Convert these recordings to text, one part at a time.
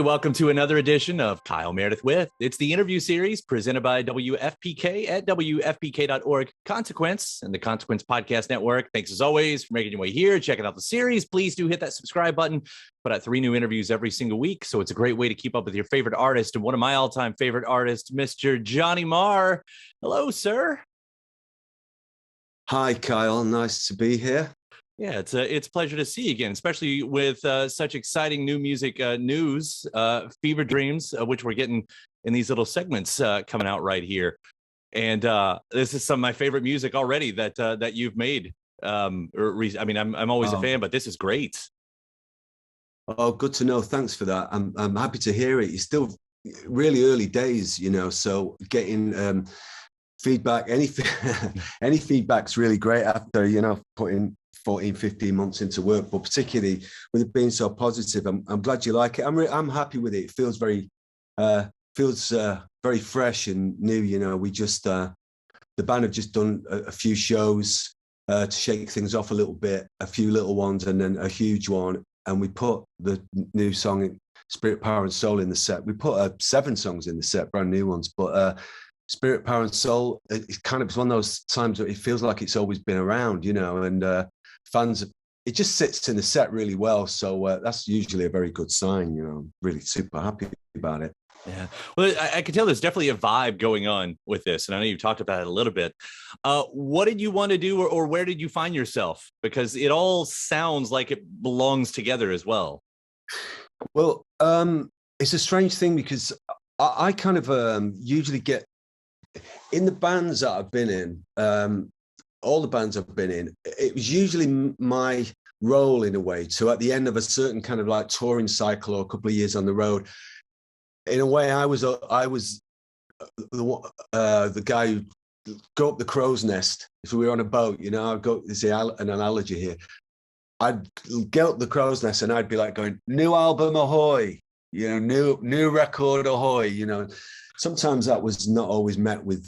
Welcome to another edition of Kyle Meredith with. It's the interview series presented by WFPK at WFPK.org, Consequence, and the Consequence Podcast Network. Thanks as always for making your way here, checking out the series. Please do hit that subscribe button. Put out 3 new interviews every single week, so it's a great way to keep up with your favorite artist and one of my all-time favorite artists, Mr. Johnny Marr. Hello, sir. Hi, Kyle. Nice to be here. Yeah, it's a pleasure to see you again, especially with such exciting new music news, Fever Dreams, which we're getting in these little segments coming out right here. And this is some of my favorite music already that you've made. I mean, I'm always a fan, but this is great. Oh, good to know. Thanks for that. I'm happy to hear it. You're still really early days, so getting feedback, any feedback's really great after, putting 14, 15 months into work, but particularly with it being so positive, I'm glad you like it. I'm happy with it. It feels very fresh and new. We just the band have just done a few shows to shake things off a little bit, a few little ones, and then a huge one. And we put the new song Spirit, Power and Soul in the set. We put 7 songs in the set, brand new ones, but Spirit, Power and Soul, it's one of those times that it feels like it's always been around, and fans, it just sits in the set really well. So that's usually a very good sign, I'm really super happy about it. Yeah, well, I can tell there's definitely a vibe going on with this, and I know you've talked about it a little bit. What did you want to do, or where did you find yourself? Because it all sounds like it belongs together as well. Well, it's a strange thing because I kind of usually get in the bands that I've been in, all the bands I've been in, it was usually my role in a way. So at the end of a certain kind of like touring cycle or a couple of years on the road, in a way, I was the guy who go up the crow's nest. If we were on a boat, I'd go, there's an analogy here. I'd get up the crow's nest and I'd be like going, new album ahoy, new record ahoy, Sometimes that was not always met with,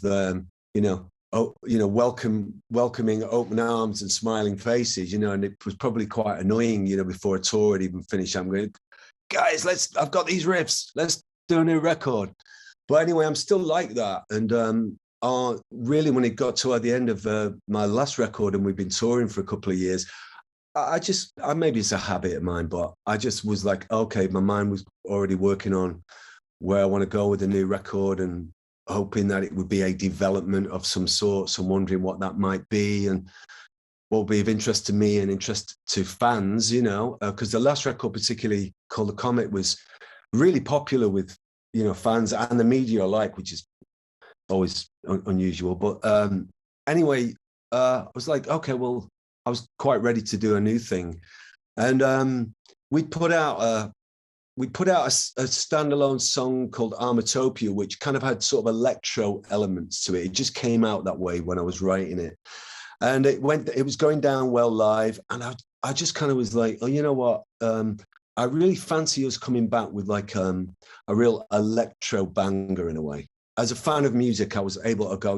welcoming open arms and smiling faces, and it was probably quite annoying, before a tour had even finished. I'm going, guys, I've got these riffs, let's do a new record. But anyway, I'm still like that. And really, when it got to the end of my last record and we've been touring for a couple of years, maybe it's a habit of mine, but I just was like, okay, my mind was already working on where I want to go with the new record and hoping that it would be a development of some sort. So I'm wondering what that might be and what will be of interest to me and interest to fans, because the last record, particularly called The Comet, was really popular with, fans and the media alike, which is always unusual. But anyway, I was like, okay, well, I was quite ready to do a new thing. And we put out a standalone song called Armatopia, which kind of had sort of electro elements to it. It just came out that way when I was writing it. And it was going down well live. And I just kind of was like, oh, you know what? I really fancy us coming back with like a real electro banger in a way. As a fan of music, I was able to go,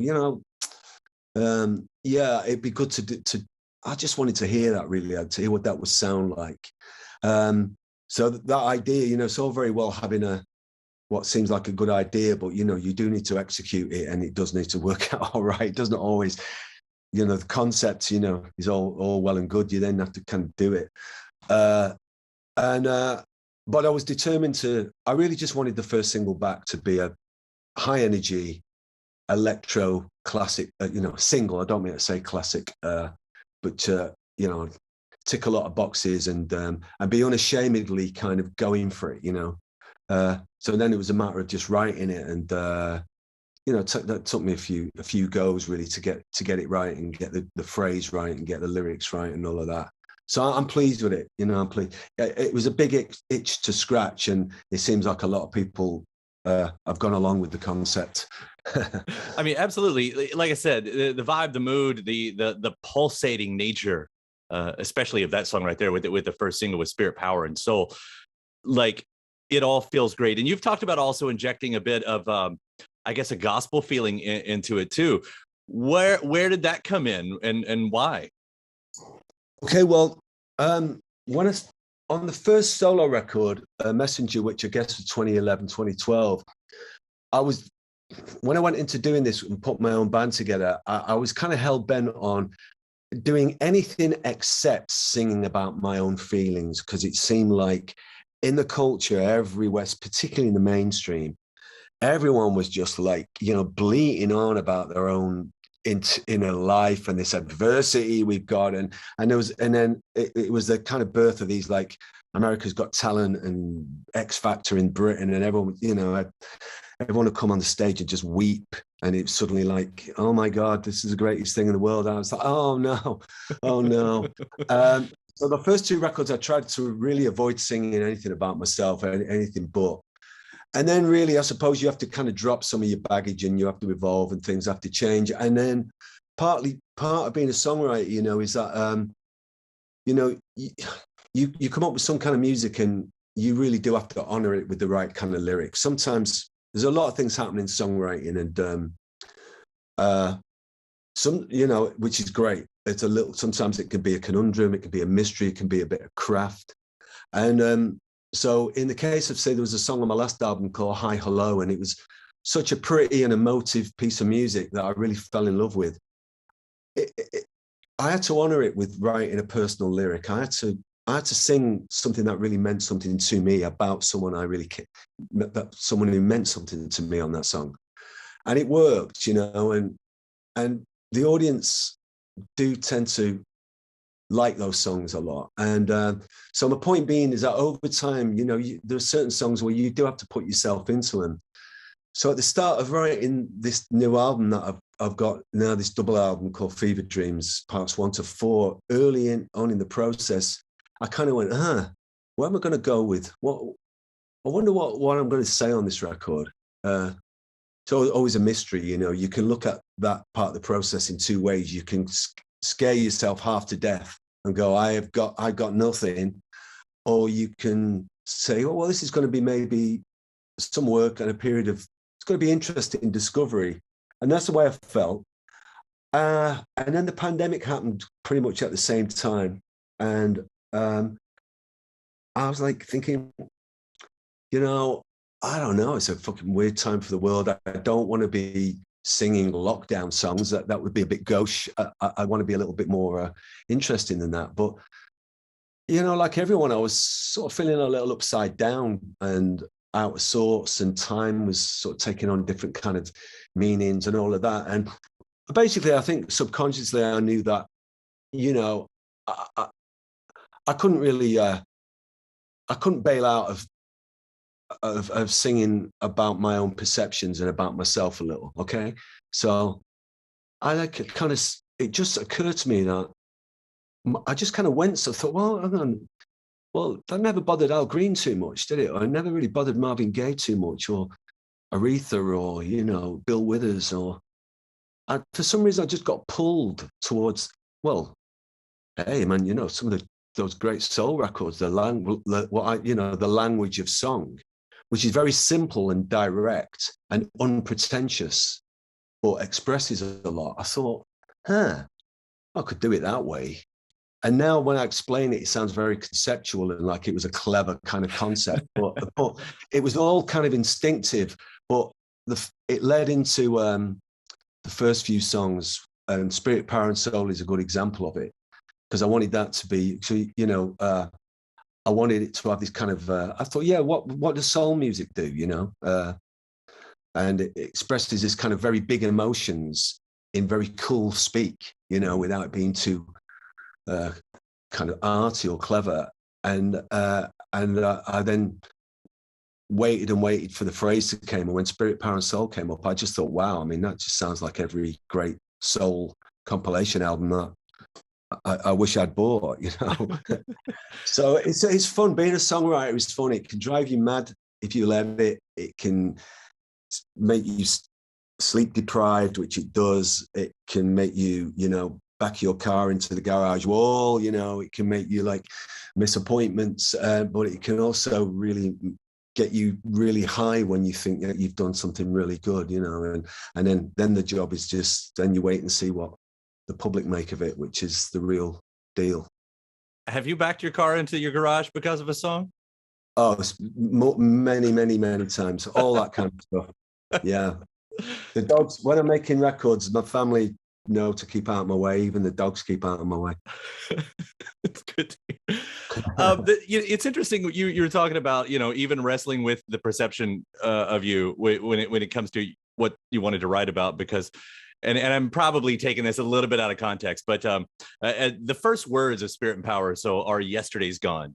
yeah, it'd be good to I just wanted to hear that really, to hear what that would sound like. So that idea, it's all very well having what seems like a good idea, but, you do need to execute it and it does need to work out all right. It doesn't always, the concept, is all well and good. You then have to kind of do it. But I was determined I really just wanted the first single back to be a high energy electro classic, single. I don't mean to say classic, but, tick a lot of boxes and be unashamedly kind of going for it, So then it was a matter of just writing it, and that took me a few goes really to get it right and get the phrase right and get the lyrics right and all of that. So I'm pleased with it, I'm pleased. It was a big itch to scratch, and it seems like a lot of people have gone along with the concept. I mean, absolutely. Like I said, the vibe, the mood, the pulsating nature, especially of that song right there with the first single with Spirit, Power and Soul, like it all feels great. And you've talked about also injecting a bit of, I guess, a gospel feeling into it too. Where did that come in and why? Okay, well, when on the first solo record, Messenger, which I guess was 2011, 2012, when I went into doing this and put my own band together, I was kind of hell-bent on doing anything except singing about my own feelings, because it seemed like in the culture everywhere, particularly in the mainstream, everyone was just like, bleating on about their own inner life and this adversity we've got. And then it was the kind of birth of these, like, America's Got Talent and X Factor in Britain, and everyone, everyone would come on the stage and just weep. And it's suddenly like, oh my God, this is the greatest thing in the world. I was like, oh no, oh no. So the first two records, I tried to really avoid singing anything about myself, anything but. And then really, I suppose you have to kind of drop some of your baggage and you have to evolve and things have to change. And then part of being a songwriter, is that, you come up with some kind of music and you really do have to honor it with the right kind of lyrics. Sometimes there's a lot of things happening in songwriting, and which is great. Sometimes it can be a conundrum, it can be a mystery, it can be a bit of craft. And so in the case of, say, there was a song on my last album called Hi Hello, and it was such a pretty and emotive piece of music that I really fell in love with. I had to honor it with writing a personal lyric. I had to sing something that really meant something to me about someone someone who meant something to me on that song. And it worked, and the audience do tend to like those songs a lot. And so my point being is that over time, there are certain songs where you do have to put yourself into them. So at the start of writing this new album that I've got now, this double album called Fever Dreams, parts 1 to 4, early on in the process, I kind of went, what am I going to go with? I wonder what I'm going to say on this record. So always a mystery, you can look at that part of the process in two ways. You can scare yourself half to death and go, I got nothing. Or you can say, oh, well, this is going to be maybe some work and it's going to be interesting discovery. And that's the way I felt. And then the pandemic happened pretty much at the same time. And I was like thinking, I don't know, it's a fucking weird time for the world. I don't want to be singing lockdown songs. That would be a bit gauche. I want to be a little bit more interesting than that. But, like everyone, I was sort of feeling a little upside down and out of sorts, and time was sort of taking on different kind of meanings and all of that. And basically, I think subconsciously I knew that, I couldn't really, I couldn't bail out of singing about my own perceptions and about myself a little. Okay. So it just occurred to me that I just kind of went, so I thought, well, hang on. Well, that never bothered Al Green too much, did it? Or it never really bothered Marvin Gaye too much, or Aretha, or, Bill Withers, or for some reason I just got pulled towards, well, hey man, some of those great soul records, the language of song, which is very simple and direct and unpretentious, but expresses a lot. I thought, I could do it that way. And now when I explain it, it sounds very conceptual and like it was a clever kind of concept, but it was all kind of instinctive. But it led into the first few songs, and Spirit, Power and Soul is a good example of it, because I wanted that to be, I wanted it to have this kind of, I thought, yeah, what does soul music do, and it expresses this kind of very big emotions in very cool speak, without it being too kind of arty or clever. And I then waited and waited for the phrase to come. And when Spirit, Power and Soul came up, I just thought, wow, I mean, that just sounds like every great soul compilation album that I wish I'd bought, So it's fun. Being a songwriter is fun. It can drive you mad if you let it. It can make you sleep deprived, which it does. It can make you, back your car into the garage wall. It can make you like miss appointments, but it can also really get you really high when you think that you've done something really good, and then the job is just, then you wait and see what the public make of it, which is the real deal. Have you backed your car into your garage because of a song? Oh, many, many, many times. All that kind of stuff. Yeah. The dogs, when I'm making records, my family know to keep out of my way. Even the dogs keep out of my way. It's good to hear. It's interesting. You were talking about, even wrestling with the perception of you when it comes to what you wanted to write about, because, and I'm probably taking this a little bit out of context, but the first words of Spirit and Power so are "Yesterday's Gone."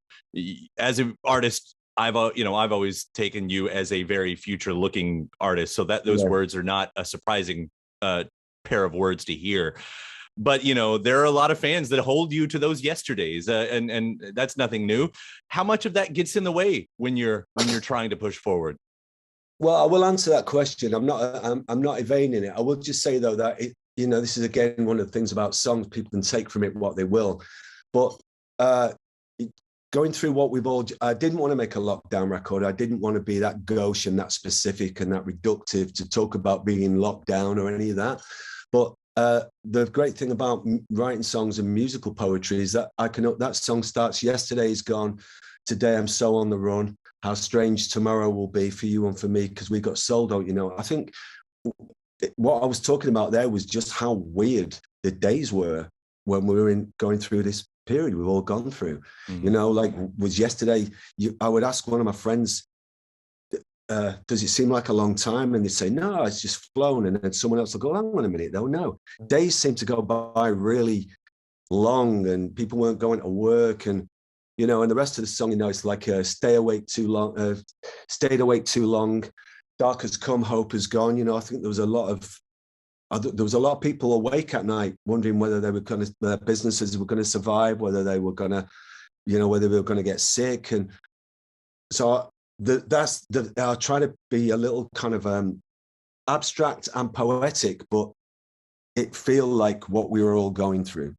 As an artist, I've always taken you as a very future looking artist, so that those words are not a surprising pair of words to hear. But there are a lot of fans that hold you to those yesterdays, and that's nothing new. How much of that gets in the way when you're trying to push forward? Well, I will answer that question. I'm not evading it. I will just say though that this is again one of the things about songs. People can take from it what they will, but going through what I didn't want to make a lockdown record. I didn't want to be that gauche and that specific and that reductive to talk about being locked down or any of that. But the great thing about writing songs and musical poetry is that that song starts, "Yesterday's gone, today I'm so on the run. How strange tomorrow will be for you and for me, because we got soul, don't you know?" I think what I was talking about there was just how weird the days were when we were going through this period we've all gone through. Like was yesterday, I would ask one of my friends, does it seem like a long time? And they say, no, it's just flown. And then someone else will go, hang on a minute, though. No, days seem to go by really long, and people weren't going to work. And, and the rest of the song, it's like stayed awake too long, dark has come, hope has gone. I think there was a lot of people awake at night wondering whether their businesses were going to survive, whether they were going to, whether they were going to get sick. And so I try to be a little kind of abstract and poetic, but it feel like what we were all going through.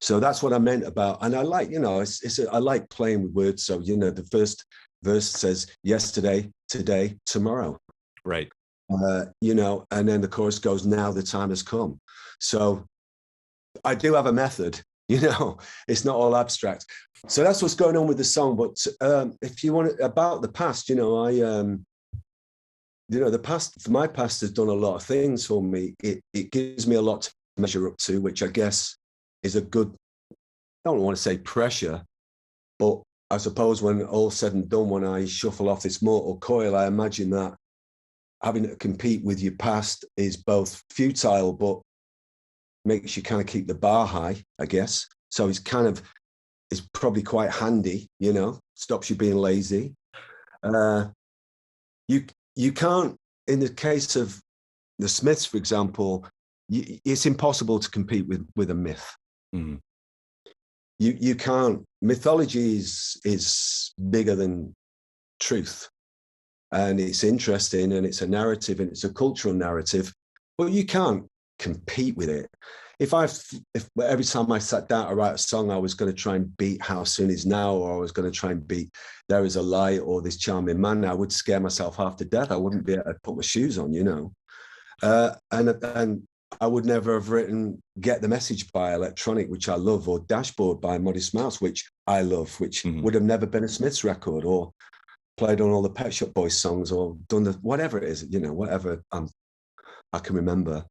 So that's what I meant about, and I like, I like playing with words. So, the first verse says yesterday, today, tomorrow. Right. And then the chorus goes, now the time has come. So I do have a method, it's not all abstract. So that's what's going on with the song. But if you want about the past, my past has done a lot of things for me. It gives me a lot to measure up to, which I guess is a good, I don't want to say pressure, but I suppose when all's said and done, when I shuffle off this mortal coil, I imagine that having to compete with your past is both futile, but makes you kind of keep the bar high, I guess. So it's probably quite handy, stops you being lazy. You can't, in the case of the Smiths, for example, it's impossible to compete with a myth. Mm. You can't. Mythology is bigger than truth, and it's interesting, and it's a narrative, and it's a cultural narrative, but you can't compete with it. If every time I sat down to write a song, I was going to try and beat How Soon Is Now, or I was going to try and beat There Is a Light or This Charming Man, I would scare myself half to death. I wouldn't be able to put my shoes on, and I would never have written Get the Message by Electronic, which I love, or Dashboard by Modest Mouse, which I love, which would have never been a Smiths record, or played on all the Pet Shop Boys songs, or done the whatever it is, whatever I can remember.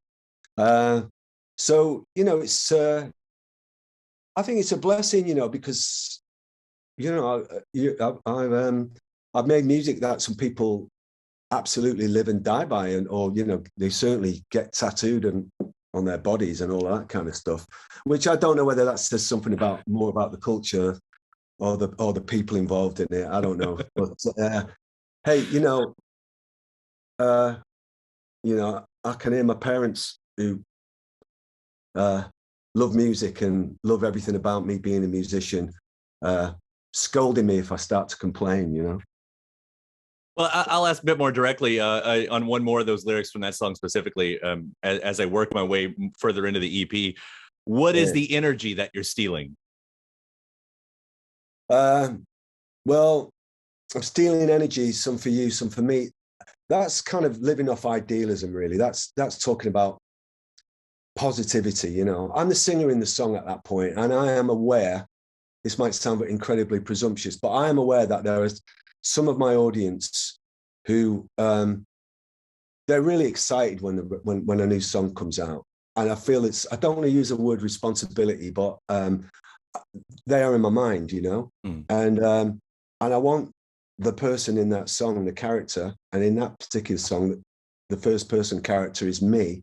So it's I think it's a blessing, because I've made music that some people absolutely live and die by, and or they certainly get tattooed and on their bodies and all that kind of stuff, which I don't know whether that says something more about the culture or the people involved in it. I don't know. But hey, I can hear my parents who love music and love everything about me being a musician scolding me if I start to complain. Well, I'll ask a bit more directly on one more of those lyrics from that song specifically. As I work my way further into the EP, what is the energy that you're stealing? Well, I'm stealing energy, some for you, some for me. That's kind of living off idealism, really. That's talking about positivity. I'm the singer in the song at that point, and I am aware this might sound incredibly presumptuous, but I am aware that there is some of my audience who they're really excited when a new song comes out. And I feel I don't want to use the word responsibility, but they are in my mind, you know? And I want the person in that song, the character, and in that particular song, the first person character is me,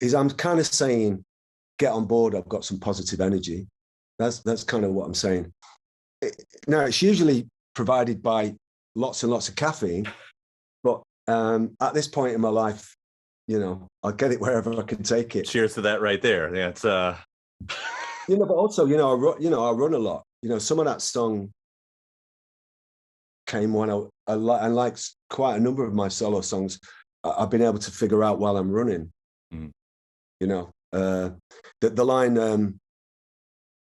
is I'm kind of saying, get on board, I've got some positive energy. That's kind of what I'm saying. Now, it's usually provided by lots and lots of caffeine, but at this point in my life, you know, I'll get it wherever I can take it. Cheers to that right there. Yeah, it's you know, but also, you know, I run a lot. You know, some of that song came when I like quite a number of my solo songs. I've been able to figure out while I'm running. You know, the line,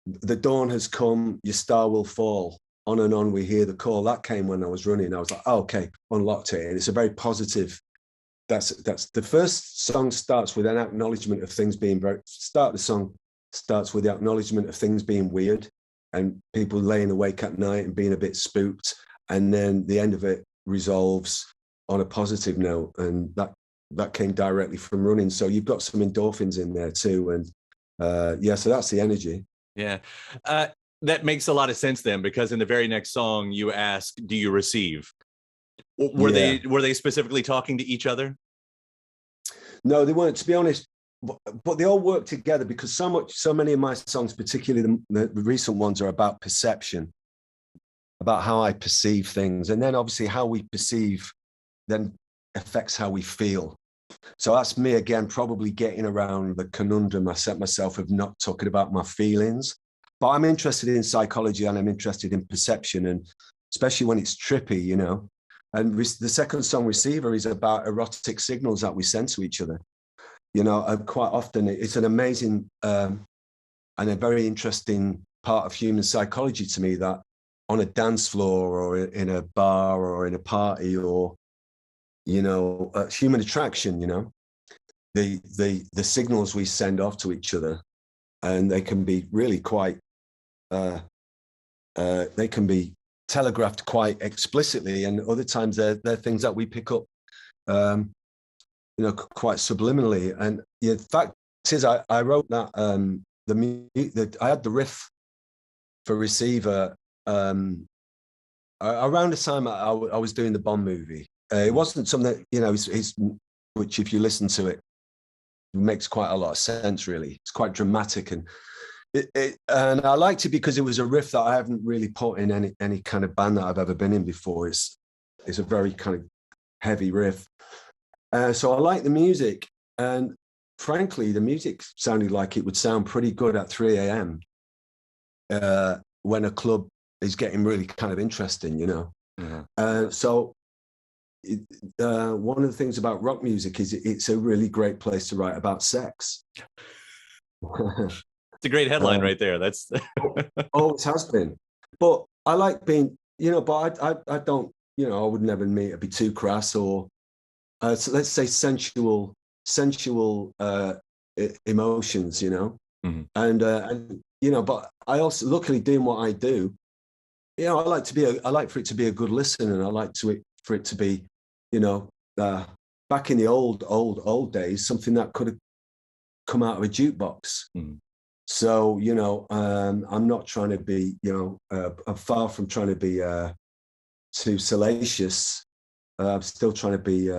the dawn has come, your star will fall. On and on we hear the call. That came when I was running. I was like, oh, okay, unlocked it. And it's a very positive. That's the first song starts with an acknowledgement of things being the song starts with the acknowledgement of things being weird and people laying awake at night and being a bit spooked. And then the end of it resolves on a positive note. And that came directly from running. So you've got some endorphins in there too. And yeah, so that's the energy. Yeah. That makes a lot of sense then, because in the very next song you ask, do you receive? Were they specifically talking to each other? No, they weren't, to be honest, but they all work together because so many of my songs, particularly the recent ones, are about perception, about how I perceive things. And then obviously how we perceive then affects how we feel. So that's me again, probably getting around the conundrum I set myself of not talking about my feelings. But I'm interested in psychology and I'm interested in perception, and especially when it's trippy, you know. And the second song, Receiver, is about erotic signals that we send to each other. You know, quite often it's an amazing and a very interesting part of human psychology to me, that on a dance floor or in a bar or in a party or, you know, human attraction, you know, the signals we send off to each other, and they can be really quite, they can be telegraphed quite explicitly, and other times they're things that we pick up, you know, quite subliminally. And the fact is, I wrote that I had the riff for Receiver around the time I was doing the Bond movie. It wasn't something that, you know, which if you listen to it, makes quite a lot of sense. Really, it's quite dramatic, and and I liked it because it was a riff that I haven't really put in any kind of band that I've ever been in before. It's a very kind of heavy riff, so I like the music, and frankly, the music sounded like it would sound pretty good at 3 a.m. When a club is getting really kind of interesting, you know. Mm-hmm. So one of the things about rock music is it's a really great place to write about sex. It's a great headline right there. That's always has been. But I like being, you know, but I don't, you know, I would never mean it'd be too crass or so let's say sensual emotions, you know. Mm-hmm. And you know, but I also, luckily, doing what I do, you know, I like for it to be a good listen, and I like for it to be, you know, back in the old days, something that could have come out of a jukebox. Mm-hmm. So, you know, I'm not trying to be, you know, I'm far from trying to be too salacious. I'm still trying to be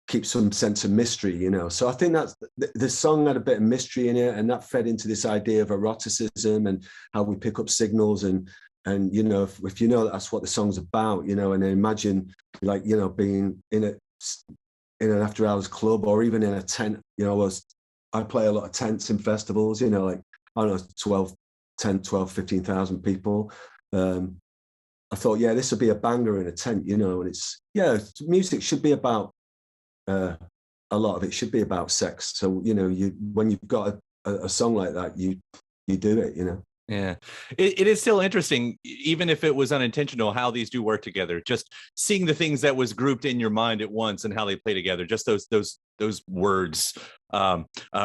keep some sense of mystery, you know. So I think that's the song had a bit of mystery in it, and that fed into this idea of eroticism and how we pick up signals, and you know, if you know that's what the song's about, you know, and imagine, like, you know, being in an after hours club or even in a tent, you know. I play a lot of tents in festivals, you know, like, I don't know, 12, 15,000 people. I thought, yeah, this would be a banger in a tent, you know. And it's, yeah, music should be about, a lot of it should be about sex. So, you know, when you've got a song like that, you do it, you know. Yeah, it is still interesting, even if it was unintentional, how these do work together. Just seeing the things that was grouped in your mind at once and how they play together. Just those words,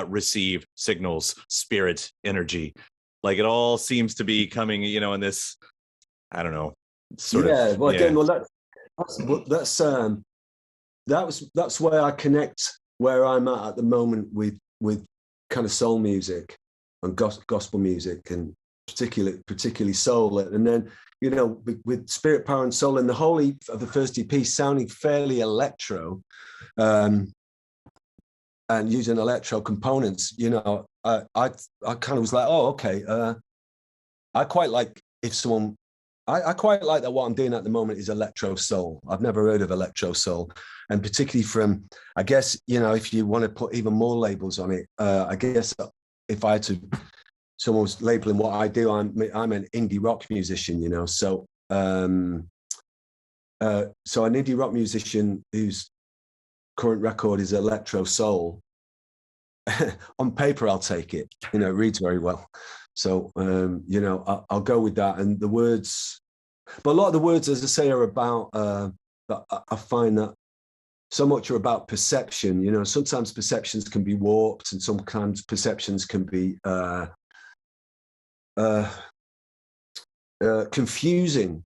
receive, signals, spirit, energy. Like it all seems to be coming, you know, in this, I don't know, sort yeah. of. Well, Yeah. again, well, that's where I connect where I'm at the moment with kind of soul music and gospel music, and particularly soul. And then, you know, with Spirit, Power and Soul and the whole of the first EP sounding fairly electro, and using electro components, you know, I kind of was like, oh, okay. I quite like if someone, I quite like that what I'm doing at the moment is electro soul. I've never heard of electro soul. And particularly from, I guess, you know, if you want to put even more labels on it, I guess if I had to, someone was labeling what I do, I'm an indie rock musician, you know. So, so an indie rock musician whose current record is electro soul. On paper, I'll take it. You know, it reads very well. So, you know, I'll go with that. And the words, but a lot of the words, as I say, are about, I find that so much are about perception. You know, sometimes perceptions can be warped and sometimes perceptions can be confusing.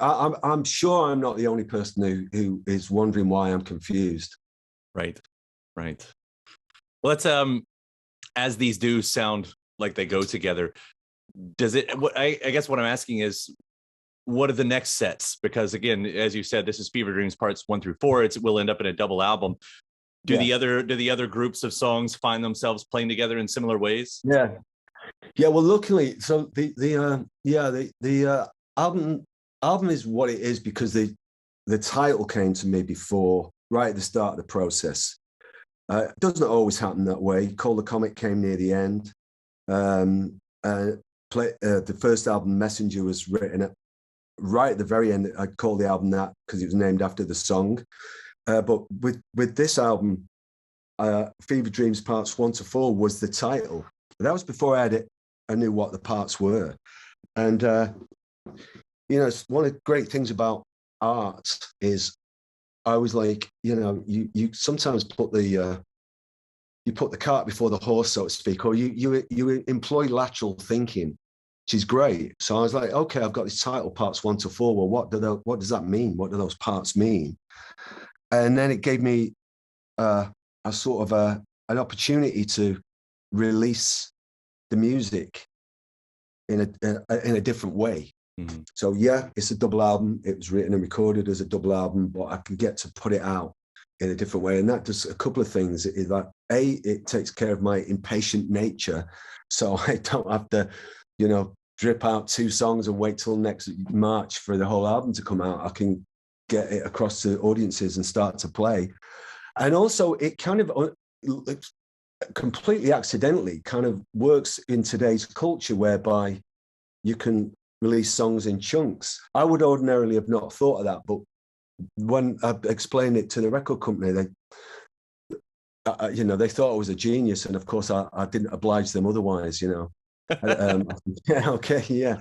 I'm sure I'm not the only person who is wondering why I'm confused. Right. Right. Well, let's, as these do sound like they go together, does it, what I guess what I'm asking is, what are the next sets? Because again, as you said, this is Fever Dreams parts 1 through 4. It will end up in a double album. Do the other groups of songs find themselves playing together in similar ways? Yeah. Well, luckily, so the album is what it is because the title came to me before, right at the start of the process. It doesn't always happen that way. Call the Comet came near the end. The first album, Messenger, was written right at the very end. I call the album that because it was named after the song. But with this album, Fever Dreams parts 1 to 4 was the title. That was before I knew what the parts were. And you know, it's one of the great things about art is I was like, you know, you sometimes put the cart before the horse, so to speak, or you employ lateral thinking, which is great. So I was like, okay, I've got this title, parts 1 to 4. Well, what does that mean? What do those parts mean? And then it gave me a sort of an opportunity to release the music in a different way. Mm-hmm. So yeah, it's a double album. It was written and recorded as a double album, but I can get to put it out in a different way. And that does a couple of things. Is that it takes care of my impatient nature. So I don't have to, you know, drip out 2 songs and wait till next March for the whole album to come out. I can get it across to audiences and start to play. And also it kind of completely accidentally kind of works in today's culture whereby you can release songs in chunks. I would ordinarily have not thought of that, but when I explained it to the record company, they, you know, they thought I was a genius, and of course I didn't oblige them otherwise. You know, yeah, okay, yeah,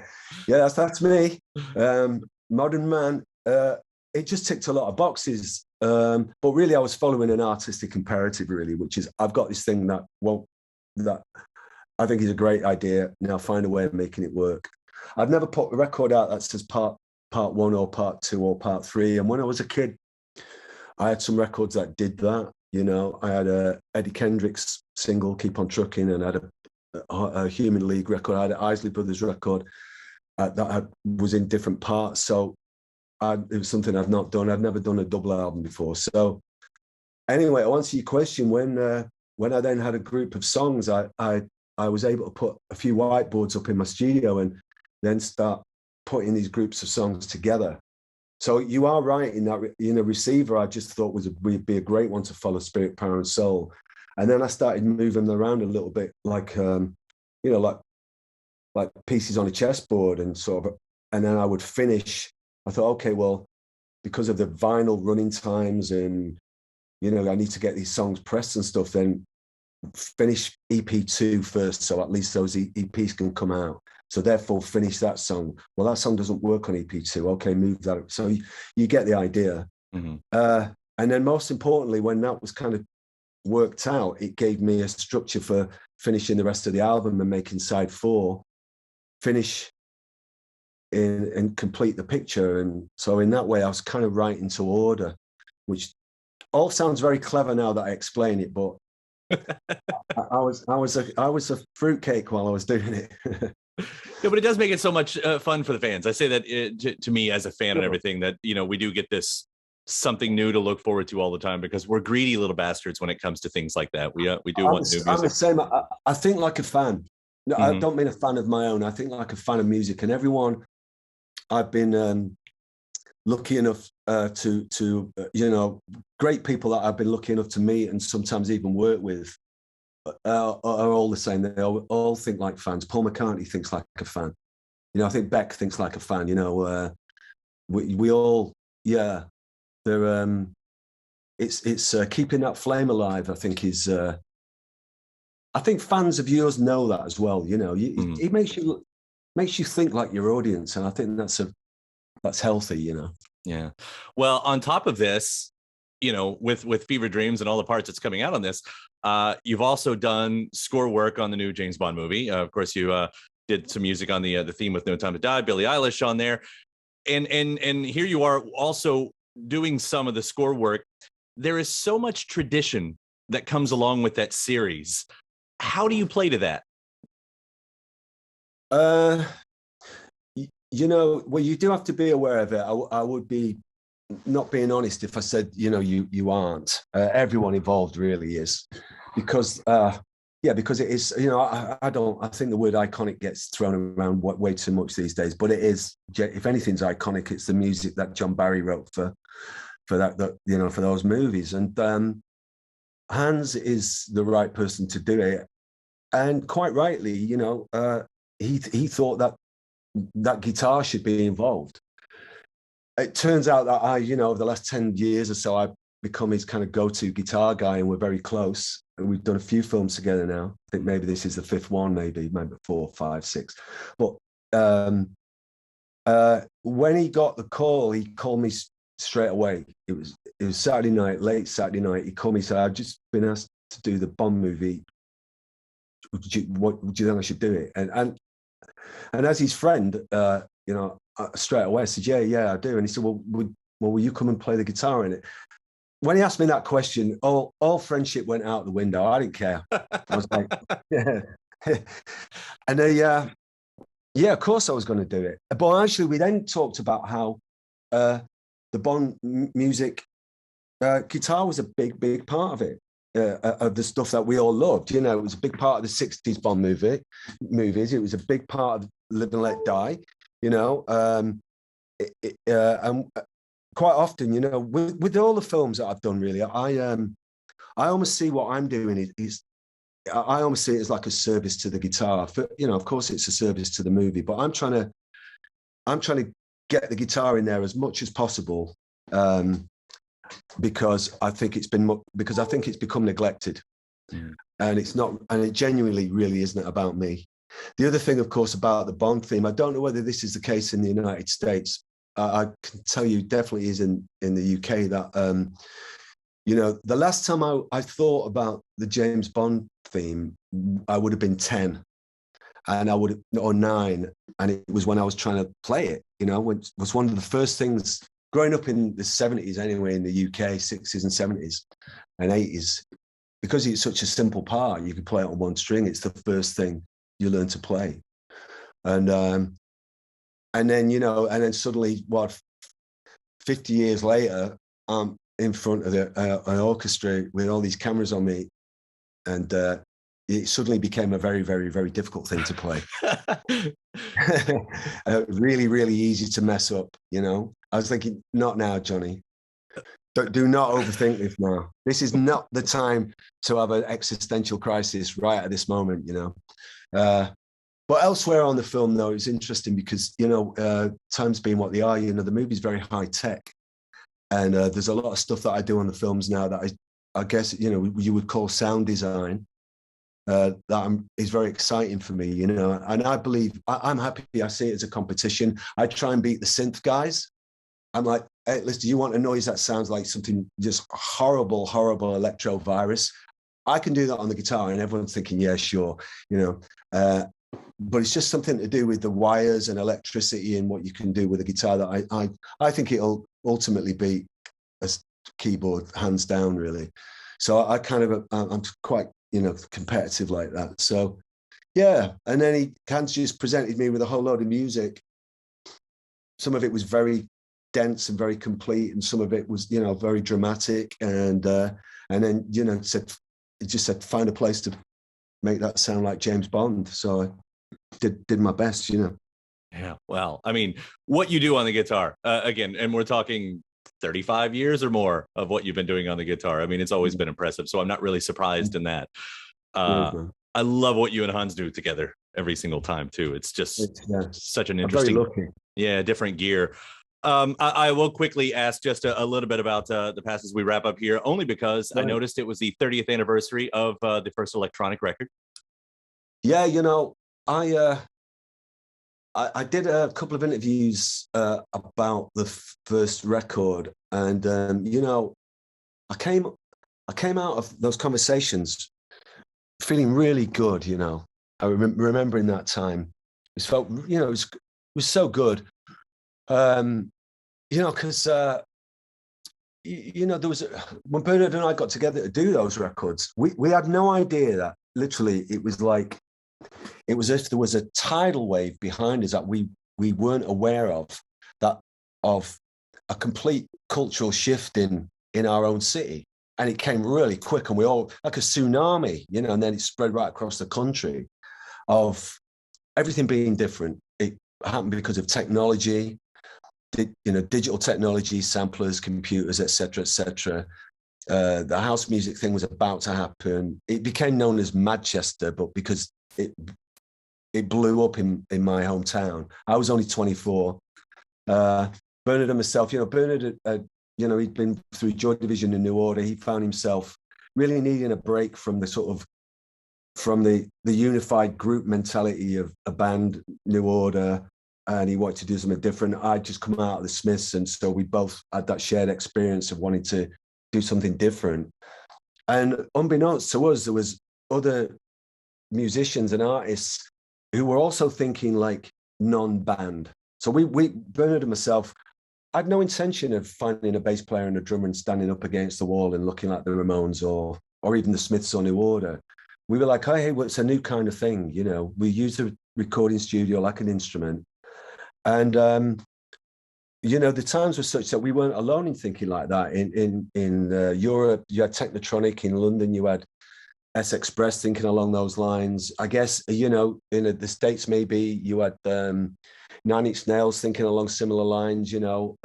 that's me, modern man. It just ticked a lot of boxes, but really I was following an artistic imperative, really, which is I've got this thing that I think is a great idea. Now find a way of making it work. I've never put a record out that says part 1 or part 2 or part 3. And when I was a kid, I had some records that did that. You know, I had a Eddie Kendricks single, Keep on Trucking, and I had a Human League record. I had an Isley Brothers record that was in different parts. So it was something I've not done. I've never done a double album before. So anyway, to answer your question, when I then had a group of songs, I was able to put a few whiteboards up in my studio and then start putting these groups of songs together. So you are right in that, you know, Receiver, I just thought would be a great one to follow Spirit, Power and Soul. And then I started moving them around a little bit, like, you know, like pieces on a chessboard and sort of, and then I would finish. I thought, okay, well, because of the vinyl running times and, you know, I need to get these songs pressed and stuff, then finish EP2 first. So at least those EPs can come out. So therefore finish that song. Well, that song doesn't work on EP2. Okay, move that up. So you get the idea. Mm-hmm. And then most importantly, when that was kind of worked out, it gave me a structure for finishing the rest of the album and making side 4 finish in and complete the picture. And so in that way, I was kind of writing to order, which all sounds very clever now that I explain it, but I was a fruitcake while I was doing it. Yeah, but it does make it so much fun for the fans. I say that to me as a fan and everything, that, you know, we do get this something new to look forward to all the time, because we're greedy little bastards when it comes to things like that. We do want new music. I'm the same. I think like a fan. No, I don't mean a fan of my own. I think like a fan of music, and everyone I've been lucky enough to you know, great people that I've been lucky enough to meet and sometimes even work with are all the same. They all think like fans. Paul McCartney thinks like a fan. You know, I think Beck thinks like a fan. You know, we all, yeah. They're it's keeping that flame alive, I think, is I think fans of yours know that as well. You know, it makes you think like your audience, and I think that's healthy, you know. Yeah. Well, on top of this, you know, with Fever Dreams and all the parts that's coming out on this, you've also done score work on the new James Bond movie. Of course, you did some music on the theme with No Time to Die, Billie Eilish on there, and here you are also doing some of the score work. There is so much tradition that comes along with that series. How do you play to that? You know, well, you do have to be aware of it. I would be not being honest if I said, you know, you aren't. Everyone involved really is, because because it is, you know, I think the word iconic gets thrown around way too much these days, but it is, if anything's iconic, it's the music that John Barry wrote for that, you know, for those movies. And Hanz is the right person to do it. And quite rightly, you know, he thought that guitar should be involved. It turns out that you know, over the last 10 years or so, I've become his kind of go-to guitar guy, and we're very close. And we've done a few films together now. I think maybe this is the 5th one, maybe 4, 5, 6. But when he got the call, he called me straight away. It was Saturday night, late Saturday night. He called me, said, "I've just been asked to do the Bond movie. Would you think I should do it?" And as his friend, you know, straight away I said, yeah, I do. And he said, well, will you come and play the guitar in it? When he asked me that question, all friendship went out the window. I didn't care. I was like, yeah. And yeah, of course I was going to do it. But actually, we then talked about how the Bond music, guitar was a big part of it. Of the stuff that we all loved, you know, it was a big part of the 60s Bond movies. It was a big part of Live and Let Die, you know, and quite often, you know, with all the films that I've done, really, I almost see what I'm doing I almost see it as like a service to the guitar. You know, of course, it's a service to the movie, but I'm trying to get the guitar in there as much as possible. Because I think it's become neglected, and it genuinely really isn't about me. The other thing, of course, about the Bond theme, I don't know whether this is the case in the United States. I can tell you definitely is in the UK that you know, the last time I thought about the James Bond theme, I would have been 10, and or 9, and it was when I was trying to play it. You know, it was one of the first things. Growing up in the 70s anyway, in the UK, 60s and 70s and 80s, because it's such a simple part, you can play it on one string. It's the first thing you learn to play. And then, you know, and then suddenly, 50 years later, I'm in front of an orchestra with all these cameras on me. And it suddenly became a very, very, very difficult thing to play. Really, really easy to mess up, you know. I was thinking, not now, Johnny. Do not overthink this now. This is not the time to have an existential crisis right at this moment, you know. But elsewhere on the film, though, it's interesting because, you know, times being what they are, you know, the movie's very high tech. And there's a lot of stuff that I do on the films now that I guess, you know, you would call sound design. That is very exciting for me, you know. And I believe, I'm happy, I see it as a competition. I try and beat the synth guys. I'm like, hey, listen, do you want a noise that sounds like something just horrible electro virus? I can do that on the guitar, and everyone's thinking, yeah, sure, you know. But it's just something to do with the wires and electricity and what you can do with a guitar that I think it'll ultimately be a keyboard, hands down, really. So I kind of, I'm quite, you know, competitive like that. So yeah, and then Hanz just presented me with a whole load of music. Some of it was very dense and very complete, and some of it was, you know, very dramatic. And then, you know, it just said find a place to make that sound like James Bond. So I did my best, you know. Yeah, well, I mean, what you do on the guitar, again, and we're talking 35 years or more of what you've been doing on the guitar. I mean, it's always been impressive. So I'm not really surprised in that. I love what you and Hanz do together every single time too. It's just such an interesting, different gear. I will quickly ask just a little bit about the past as we wrap up here, only because I noticed it was the 30th anniversary of the first electronic record. Yeah, you know, I did a couple of interviews about the first record, and you know, I came out of those conversations feeling really good. You know, I remembering that time. It felt, you know, it was so good. You know, because you know, there was when Bernard and I got together to do those records, we had no idea that literally it was like, it was as if there was a tidal wave behind us that we weren't aware of, that of a complete cultural shift in our own city. And it came really quick, and we all, like a tsunami, you know, and then it spread right across the country of everything being different. It happened because of technology, you know, digital technology, samplers, computers, etc., etc. The house music thing was about to happen. It became known as Manchester, but because it blew up in my hometown. I was only 24. Bernard and myself, you know, Bernard, you know, he'd been through Joy Division and New Order. He found himself really needing a break from the sort of, from the unified group mentality of a band, New Order, and he wanted to do something different. I'd just come out of the Smiths, and so we both had that shared experience of wanting to do something different. And unbeknownst to us, there was other musicians and artists who were also thinking like non-band. So we Bernard and myself, I had no intention of finding a bass player and a drummer and standing up against the wall and looking like the Ramones or even the Smiths or New Order. We were like, oh, hey, well, it's a new kind of thing. You know, we use the recording studio like an instrument. And, you know, the times were such that we weren't alone in thinking like that. In Europe, you had Technotronic. In London, you had S Express thinking along those lines. I guess, you know, in the States, maybe you had 9 Inch Nails thinking along similar lines, you know,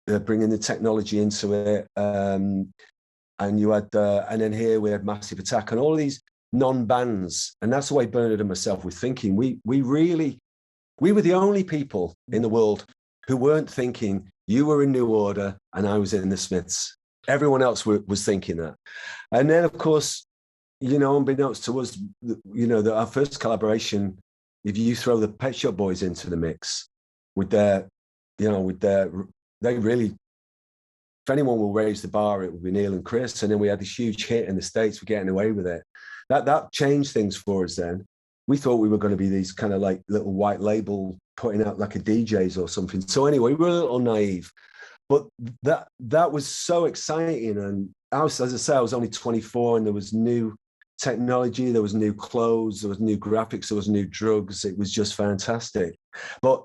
bringing the technology into it. And you had, and then here we had Massive Attack and all of these non-bands. And that's the way Bernard and myself were thinking. We were the only people in the world who weren't thinking you were in New Order and I was in the Smiths. Everyone else was thinking that. And then, of course, you know, unbeknownst to us, you know, our first collaboration, if you throw the Pet Shop Boys into the mix with their, you know, they really, if anyone will raise the bar, it would be Neil and Chris. And then we had this huge hit in the States for getting away with it. That changed things for us then. We thought we were going to be these kind of like little white label putting out like a DJs or something. So anyway, we were a little naive, but that was so exciting. And I was, as I say, I was only 24, and there was new technology, there was new clothes, there was new graphics, there was new drugs. It was just fantastic. But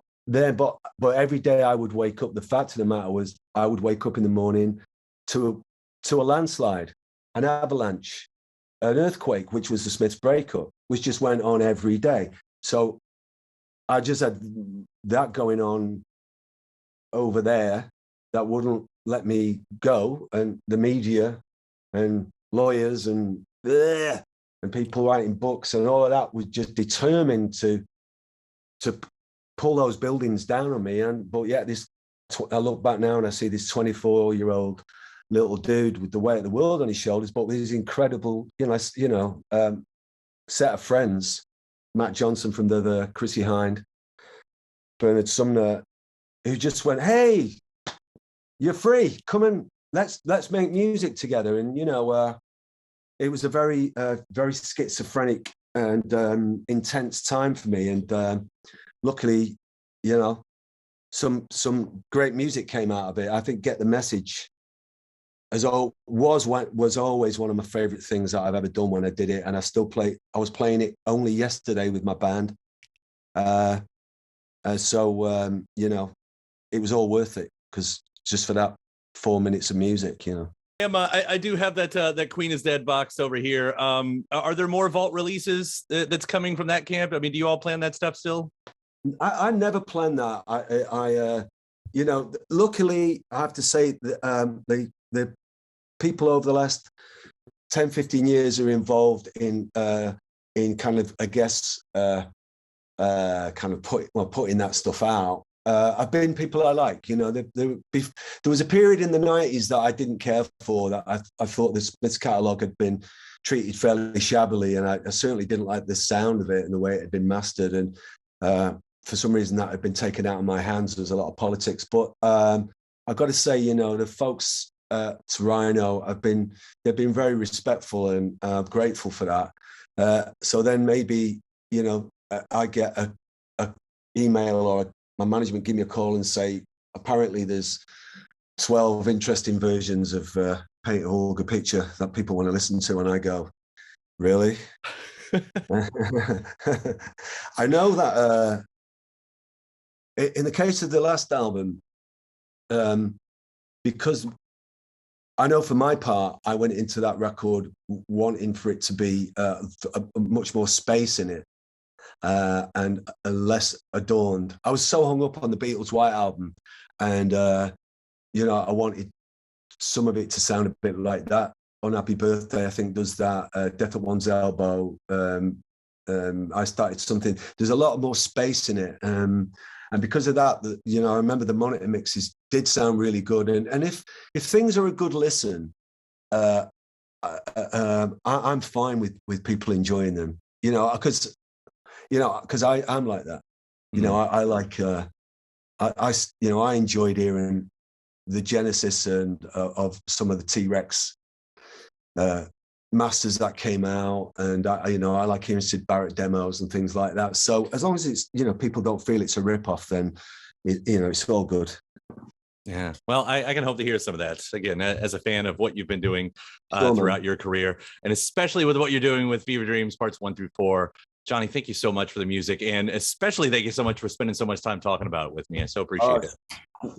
every day I would wake up. The fact of the matter was, I would wake up in the morning to a landslide, an avalanche, an earthquake, which was the Smiths breakup, which just went on every day. So I just had that going on over there that wouldn't let me go. And the media and lawyers and people writing books and all of that was just determined to pull those buildings down on me. But yeah, I look back now and I see this 24-year-old little dude with the weight of the world on his shoulders, but with his incredible, set of friends, Matt Johnson from the Chrissy Hind, Bernard Sumner, who just went, hey, you're free, come and let's make music together. And it was a very very schizophrenic and intense time for me, and luckily, you know, some great music came out of it. I think Get the Message was always one of my favorite things that I've ever done when I did it, and I still play. I was playing it only yesterday with my band, so you know, it was all worth it, because just for that 4 minutes of music, you know. I do have that Queen is Dead box over here. Are there more Vault releases that's coming from that camp? I mean, do you all plan that stuff still? I never planned that. I you know, luckily I have to say that the people over the last 10, 15 years are involved in kind of, I guess, kind of putting that stuff out. I've been people I like, you know. There was a period in the 90s that I didn't care for, that I thought this catalogue had been treated fairly shabbily, and I certainly didn't like the sound of it and the way it had been mastered, and for some reason that had been taken out of my hands. There was a lot of politics, but I've got to say, you know, the folks at Rhino they've been very respectful, and I'm grateful for that. So then maybe, you know, I get a email, or my management give me a call and say, apparently there's 12 interesting versions of Paint a Hooga Picture that people want to listen to, and I go, really? I know that in the case of the last album, because I know for my part, I went into that record wanting for it to be a much more space in it, and less adorned. I was so hung up on the Beatles' White Album, and you know, I wanted some of it to sound a bit like that. Unhappy Birthday, I think, does that. Death at One's Elbow. I Started Something. There's a lot more space in it, and because of that, you know, I remember the monitor mixes did sound really good. And if things are a good listen, I'm fine with people enjoying them. You know, because I'm like that. You know, I like you know, I enjoyed hearing the genesis and of some of the T-Rex masters that came out, and you know, I like hearing Syd Barrett demos and things like that. So as long as it's, you know, people don't feel it's a rip-off, then you know, it's all good. Yeah, well, I can hope to hear some of that again, as a fan of what you've been doing throughout your career, and especially with what you're doing with Fever Dreams Parts 1 through 4. Johnny, thank you so much for the music, and especially thank you so much for spending so much time talking about it with me. I so appreciate it.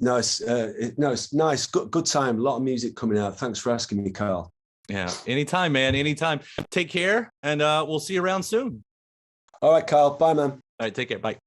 No, it's nice. Good time. A lot of music coming out. Thanks for asking me, Kyle. Yeah, anytime, man. Anytime. Take care, and we'll see you around soon. All right, Kyle. Bye, man. All right, take care. Bye.